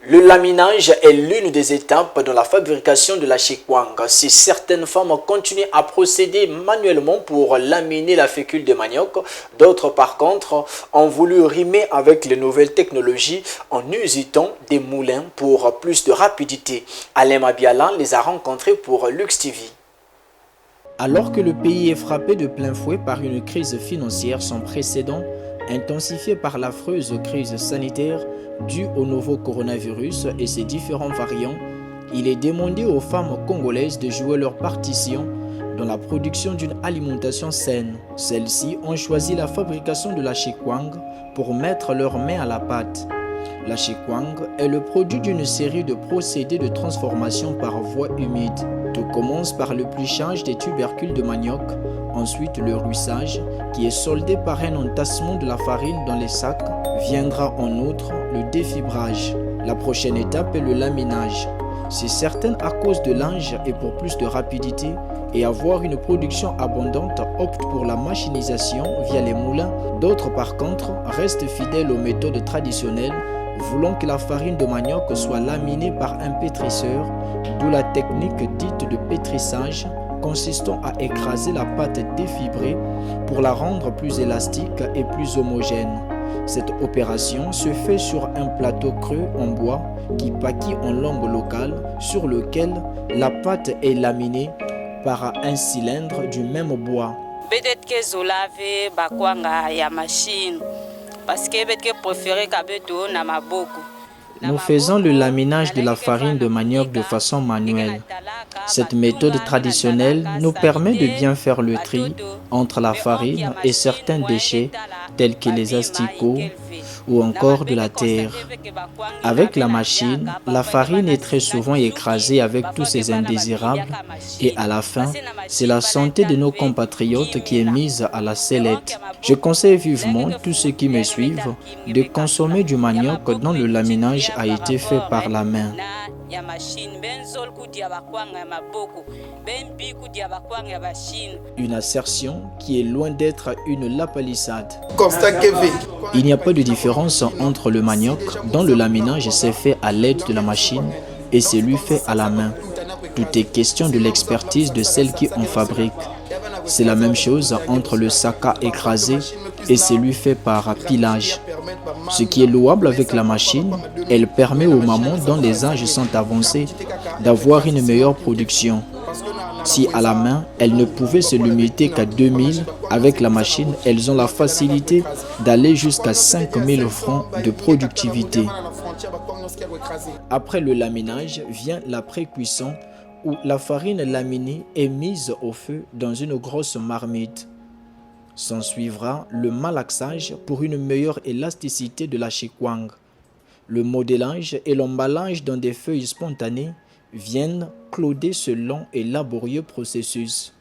Le laminage est l'une des étapes dans la fabrication de la chikwang. Si certaines femmes continuent à procéder manuellement pour laminer la fécule de manioc, d'autres par contre ont voulu rimer avec les nouvelles technologies en utilisant des moulins pour plus de rapidité. Alain Mabiala les a rencontrés pour Lux TV. Alors que le pays est frappé de plein fouet par une crise financière sans précédent, intensifiée par l'affreuse crise sanitaire due au nouveau coronavirus et ses différents variants, il est demandé aux femmes congolaises de jouer leur partition dans la production d'une alimentation saine. Celles-ci ont choisi la fabrication de la chikwang pour mettre leurs mains à la pâte. La chikwang est le produit d'une série de procédés de transformation par voie humide. Tout commence par le pluchage des tubercules de manioc, ensuite le ruissage, qui est soldé par un entassement de la farine dans les sacs. Viendra en outre le défibrage. La prochaine étape est le laminage. Si certaines, à cause de l'âge et pour plus de rapidité et avoir une production abondante, optent pour la machinisation via les moulins, d'autres par contre restent fidèles aux méthodes traditionnelles, voulant que la farine de manioc soit laminée par un pétrisseur, d'où la technique dite de pétrissage, consistant à écraser la pâte défibrée pour la rendre plus élastique et plus homogène. Cette opération se fait sur un plateau creux en bois qui pâquille en langue locale sur lequel la pâte est laminée par un cylindre du même bois. Peut-être que zolave bakwanga ya machine parce que peut-être préféré kabeto na maboko. Nous faisons le laminage de la farine de manioc de façon manuelle. Cette méthode traditionnelle nous permet de bien faire le tri entre la farine et certains déchets tels que les asticots ou encore de la terre. Avec la machine, la farine est très souvent écrasée avec tous ces indésirables et à la fin, c'est la santé de nos compatriotes qui est mise à la sellette. Je conseille vivement tous ceux qui me suivent de consommer du manioc dont le laminage a été fait par la main. Une assertion qui est loin d'être une lapalissade. Il n'y a pas de différence entre le manioc dont le laminage s'est fait à l'aide de la machine et celui fait à la main. Tout est question de l'expertise de celle qui en fabrique. C'est la même chose entre le saka écrasé et celui fait par pilage. Ce qui est louable avec la machine, elle permet aux mamans dont les âges sont avancés d'avoir une meilleure production. Si à la main, elles ne pouvaient se limiter qu'à 2000, avec la machine, elles ont la facilité d'aller jusqu'à 5000 francs de productivité. Après le laminage vient la pré-cuisson où la farine laminée est mise au feu dans une grosse marmite. S'en suivra le malaxage pour une meilleure élasticité de la chikwang. Le modélage et l'emballage dans des feuilles spontanées viennent cloder ce long et laborieux processus.